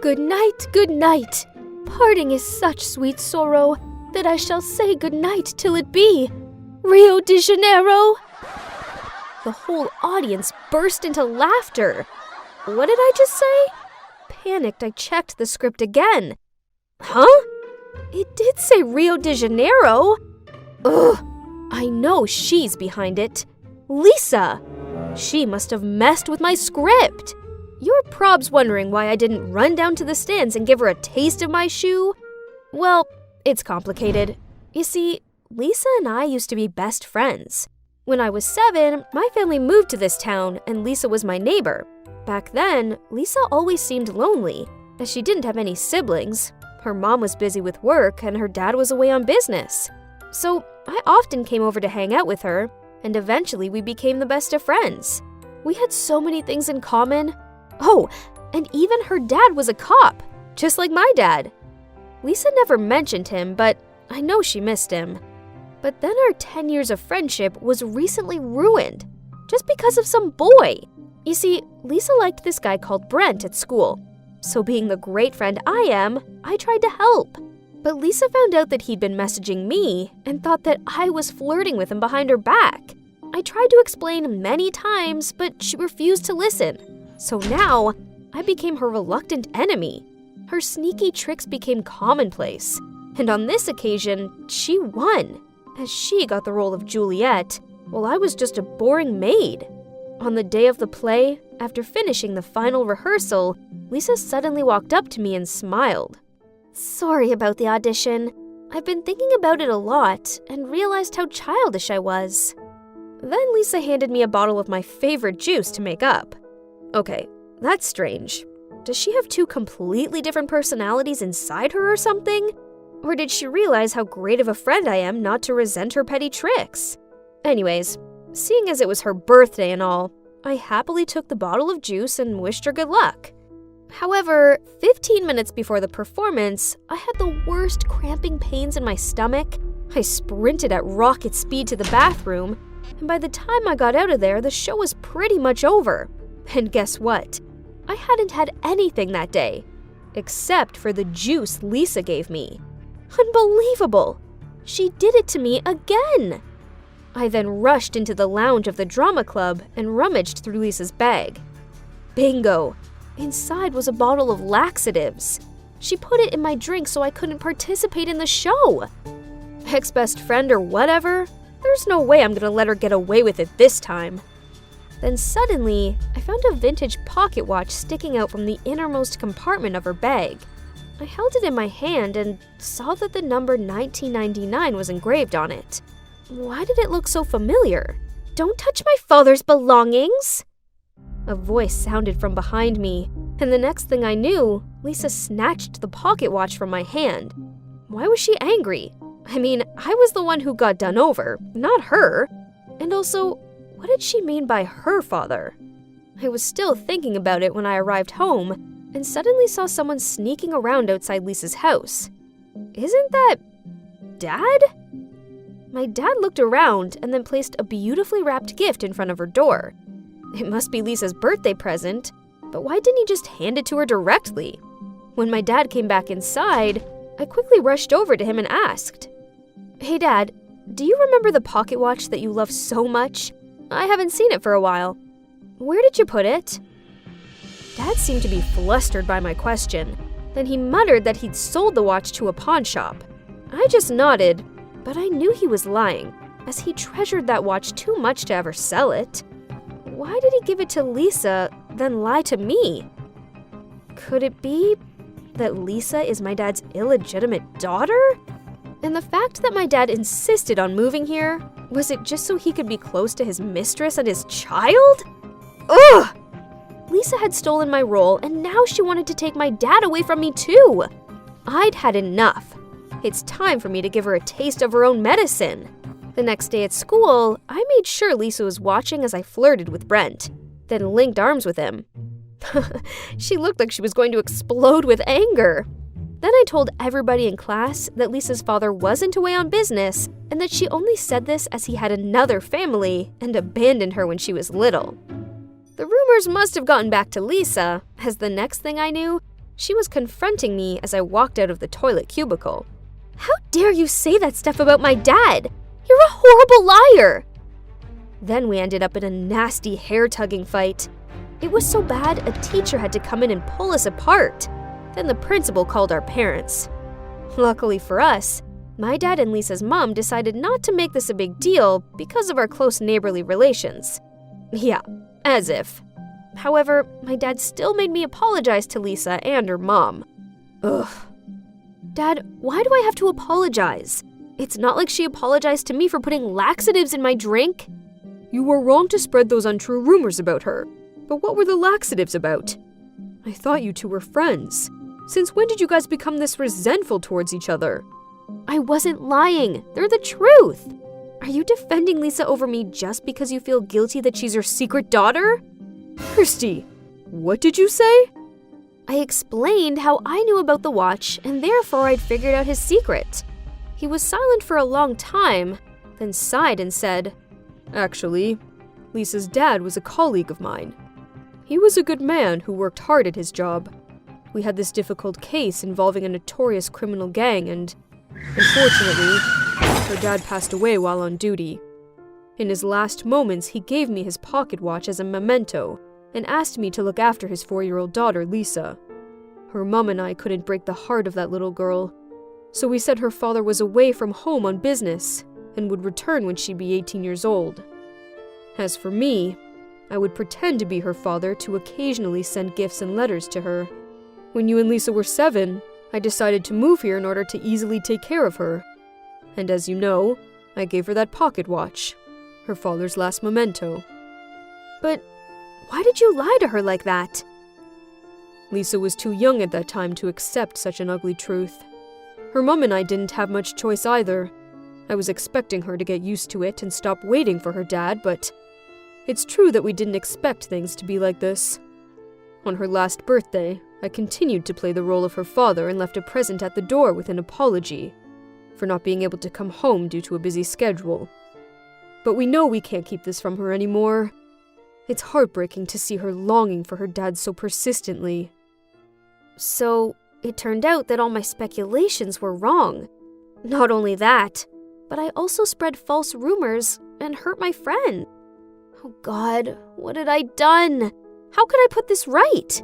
Good night. Parting is such sweet sorrow that I shall say good night till it be. Rio de Janeiro! The whole audience burst into laughter. What did I just say? Panicked, I checked the script again. Huh? It did say Rio de Janeiro. Ugh, I know she's behind it. Lisa! She must have messed with my script. You're probs wondering why I didn't run down to the stands and give her a taste of my shoe? Well, it's complicated. You see, Lisa and I used to be best friends. When I was 7, my family moved to this town and Lisa was my neighbor. Back then, Lisa always seemed lonely, as she didn't have any siblings. Her mom was busy with work and her dad was away on business. So I often came over to hang out with her, and eventually we became the best of friends. We had so many things in common. Oh, and even her dad was a cop, just like my dad. Lisa never mentioned him, but I know she missed him. But then our 10 years of friendship was recently ruined, just because of some boy. You see, Lisa liked this guy called Brent at school. So being the great friend I am, I tried to help. But Lisa found out that he'd been messaging me and thought that I was flirting with him behind her back. I tried to explain many times, but she refused to listen. So now, I became her reluctant enemy. Her sneaky tricks became commonplace. And on this occasion, she won, as she got the role of Juliet, while I was just a boring maid. On the day of the play, after finishing the final rehearsal, Lisa suddenly walked up to me and smiled. Sorry about the audition. I've been thinking about it a lot and realized how childish I was. Then Lisa handed me a bottle of my favorite juice to make up. Okay, that's strange. Does she have 2 completely different personalities inside her or something? Or did she realize how great of a friend I am not to resent her petty tricks? Anyways, seeing as it was her birthday and all, I happily took the bottle of juice and wished her good luck. However, 15 minutes before the performance, I had the worst cramping pains in my stomach. I sprinted at rocket speed to the bathroom, and by the time I got out of there, the show was pretty much over. And guess what? I hadn't had anything that day, except for the juice Lisa gave me. Unbelievable! She did it to me again! I then rushed into the lounge of the drama club and rummaged through Lisa's bag. Bingo! Inside was a bottle of laxatives. She put it in my drink so I couldn't participate in the show. Ex-best friend or whatever, there's no way I'm gonna let her get away with it this time. Then suddenly, I found a vintage pocket watch sticking out from the innermost compartment of her bag. I held it in my hand and saw that the number 1999 was engraved on it. Why did it look so familiar? Don't touch my father's belongings! A voice sounded from behind me, and the next thing I knew, Lisa snatched the pocket watch from my hand. Why was she angry? I mean, I was the one who got done over, not her. And also, what did she mean by her father? I was still thinking about it when I arrived home, and suddenly saw someone sneaking around outside Lisa's house. Isn't that Dad? My dad looked around and then placed a beautifully wrapped gift in front of her door. It must be Lisa's birthday present, but why didn't he just hand it to her directly? When my dad came back inside, I quickly rushed over to him and asked, Hey Dad, do you remember the pocket watch that you love so much? I haven't seen it for a while. Where did you put it? Dad seemed to be flustered by my question. Then he muttered that he'd sold the watch to a pawn shop. I just nodded, but I knew he was lying, as he treasured that watch too much to ever sell it. Why did he give it to Lisa, then lie to me? Could it be that Lisa is my dad's illegitimate daughter? And the fact that my dad insisted on moving here, was it just so he could be close to his mistress and his child? Ugh! Lisa had stolen my role, and now she wanted to take my dad away from me too. I'd had enough. It's time for me to give her a taste of her own medicine. The next day at school, I made sure Lisa was watching as I flirted with Brent, then linked arms with him. She looked like she was going to explode with anger. Then I told everybody in class that Lisa's father wasn't away on business and that she only said this as he had another family and abandoned her when she was little. The rumors must have gotten back to Lisa, as the next thing I knew, She was confronting me as I walked out of the toilet cubicle. "How dare you say that stuff about my dad? You're a horrible liar!" Then we ended up in a nasty hair-tugging fight. It was so bad, a teacher had to come in and pull us apart. Then the principal called our parents. Luckily for us, my dad and Lisa's mom decided not to make this a big deal because of our close neighborly relations. Yeah, as if. However, my dad still made me apologize to Lisa and her mom. Ugh. Dad, why do I have to apologize? It's not like she apologized to me for putting laxatives in my drink. You were wrong to spread those untrue rumors about her. But what were the laxatives about? I thought you two were friends. Since when did you guys become this resentful towards each other? I wasn't lying. They're the truth. Are you defending Lisa over me just because you feel guilty that she's your secret daughter? Kirsty, what did you say? I explained how I knew about the watch and therefore I'd figured out his secret. He was silent for a long time, then sighed and said, "Actually, Lisa's dad was a colleague of mine. He was a good man who worked hard at his job. We had this difficult case involving a notorious criminal gang and, unfortunately, her dad passed away while on duty. In his last moments, he gave me his pocket watch as a memento and asked me to look after his 4-year-old daughter, Lisa. Her mom and I couldn't break the heart of that little girl, so we said her father was away from home on business and would return when she'd be 18 years old. As for me, I would pretend to be her father to occasionally send gifts and letters to her. When you and Lisa were 7, I decided to move here in order to easily take care of her. And as you know, I gave her that pocket watch, her father's last memento." But why did you lie to her like that? Lisa was too young at that time to accept such an ugly truth. Her mom and I didn't have much choice either. I was expecting her to get used to it and stop waiting for her dad, but it's true that we didn't expect things to be like this. On her last birthday, I continued to play the role of her father and left a present at the door with an apology for not being able to come home due to a busy schedule. But we know we can't keep this from her anymore. It's heartbreaking to see her longing for her dad so persistently. So, it turned out that all my speculations were wrong. Not only that, but I also spread false rumors and hurt my friend. Oh God, what had I done? How could I put this right?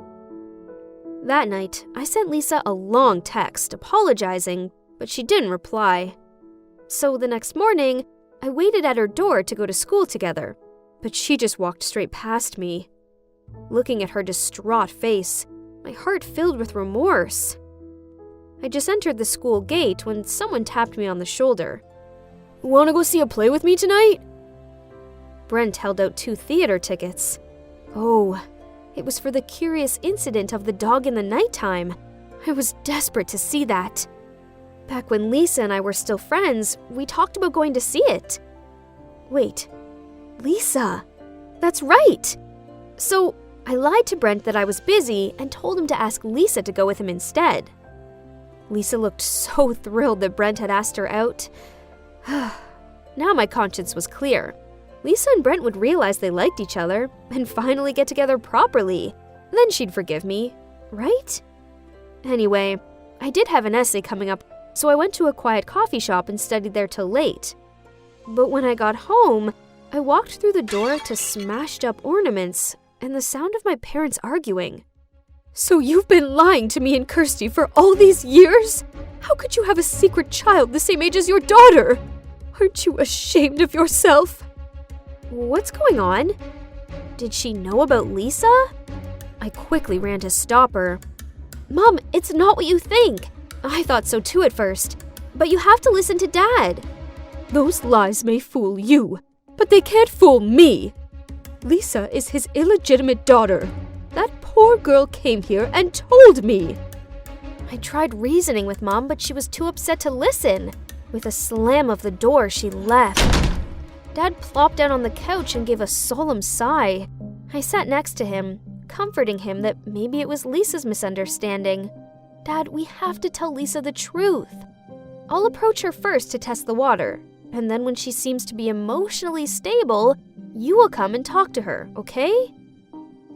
That night, I sent Lisa a long text apologizing, but she didn't reply. So the next morning, I waited at her door to go to school together, but she just walked straight past me. Looking at her distraught face, my heart filled with remorse. I just entered the school gate when someone tapped me on the shoulder. "Want to go see a play with me tonight?" Brent held out 2 theater tickets. Oh, it was for the curious incident of the dog in the nighttime. I was desperate to see that. Back when Lisa and I were still friends, we talked about going to see it. Wait, Lisa, that's right. So I lied to Brent that I was busy and told him to ask Lisa to go with him instead. Lisa looked so thrilled that Brent had asked her out. Now my conscience was clear. Lisa and Brent would realize they liked each other and finally get together properly. Then she'd forgive me, right? Anyway, I did have an essay coming up, so I went to a quiet coffee shop and studied there till late. But when I got home, I walked through the door to smashed up ornaments and the sound of my parents arguing. "So you've been lying to me and Kirsty for all these years? How could you have a secret child the same age as your daughter? Aren't you ashamed of yourself?" What's going on? Did she know about Lisa? I quickly ran to stop her. Mom, it's not what you think. I thought so too at first. But you have to listen to Dad. Those lies may fool you, but they can't fool me. Lisa is his illegitimate daughter. That poor girl came here and told me. I tried reasoning with Mom, but she was too upset to listen. With a slam of the door, she left. Dad plopped down on the couch and gave a solemn sigh. I sat next to him, comforting him that maybe it was Lisa's misunderstanding. Dad, we have to tell Lisa the truth. I'll approach her first to test the water, and then when she seems to be emotionally stable, you will come and talk to her, okay?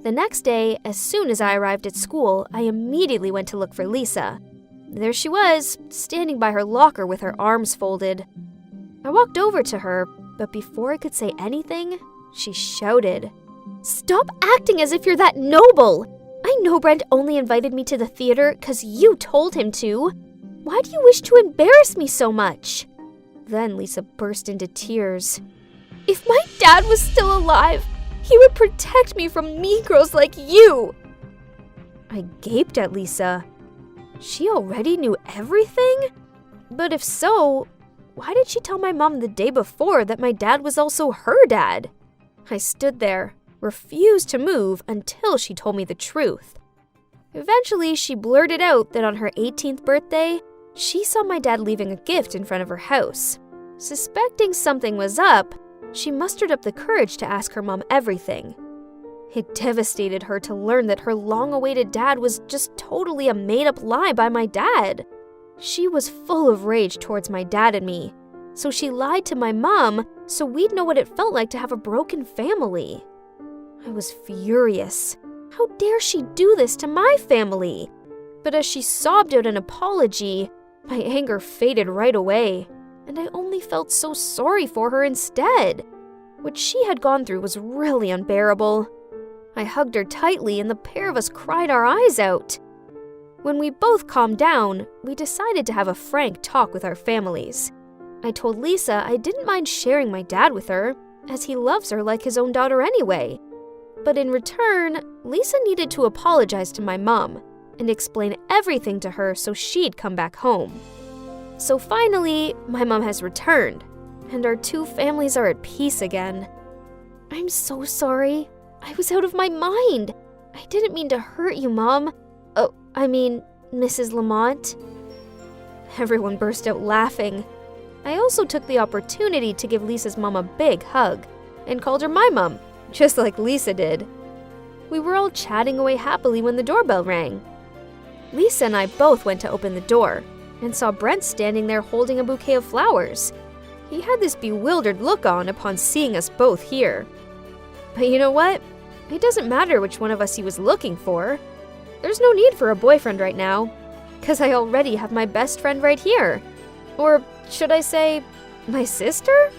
The next day, as soon as I arrived at school, I immediately went to look for Lisa. There she was, standing by her locker with her arms folded. I walked over to her, but before I could say anything, she shouted, "Stop acting as if you're that noble! I know Brent only invited me to the theater 'cause you told him to. Why do you wish to embarrass me so much?" Then Lisa burst into tears. "If my dad was still alive, he would protect me from mean girls like you." I gaped at Lisa. She already knew everything? But if so, why did she tell my mom the day before that my dad was also her dad? I stood there, refused to move until she told me the truth. Eventually, she blurted out that on her 18th birthday, she saw my dad leaving a gift in front of her house. Suspecting something was up, she mustered up the courage to ask her mom everything. It devastated her to learn that her long-awaited dad was just totally a made-up lie by my dad. She was full of rage towards my dad and me, so she lied to my mom so we'd know what it felt like to have a broken family. I was furious. How dare she do this to my family? But as she sobbed out an apology, my anger faded right away, and I only felt so sorry for her instead. What she had gone through was really unbearable. I hugged her tightly and the pair of us cried our eyes out. When we both calmed down, we decided to have a frank talk with our families. I told Lisa I didn't mind sharing my dad with her, as he loves her like his own daughter anyway. But in return, Lisa needed to apologize to my mom and explain everything to her so she'd come back home. So finally, my mom has returned, and our two families are at peace again. I'm so sorry. I was out of my mind. I didn't mean to hurt you, Mom. Mrs. Lamont. Everyone burst out laughing. I also took the opportunity to give Lisa's mom a big hug and called her my mom, just like Lisa did. We were all chatting away happily when the doorbell rang. Lisa and I both went to open the door and saw Brent standing there holding a bouquet of flowers. He had this bewildered look on upon seeing us both here. But you know what? It doesn't matter which one of us he was looking for. There's no need for a boyfriend right now, 'cause I already have my best friend right here. Or should I say, my sister?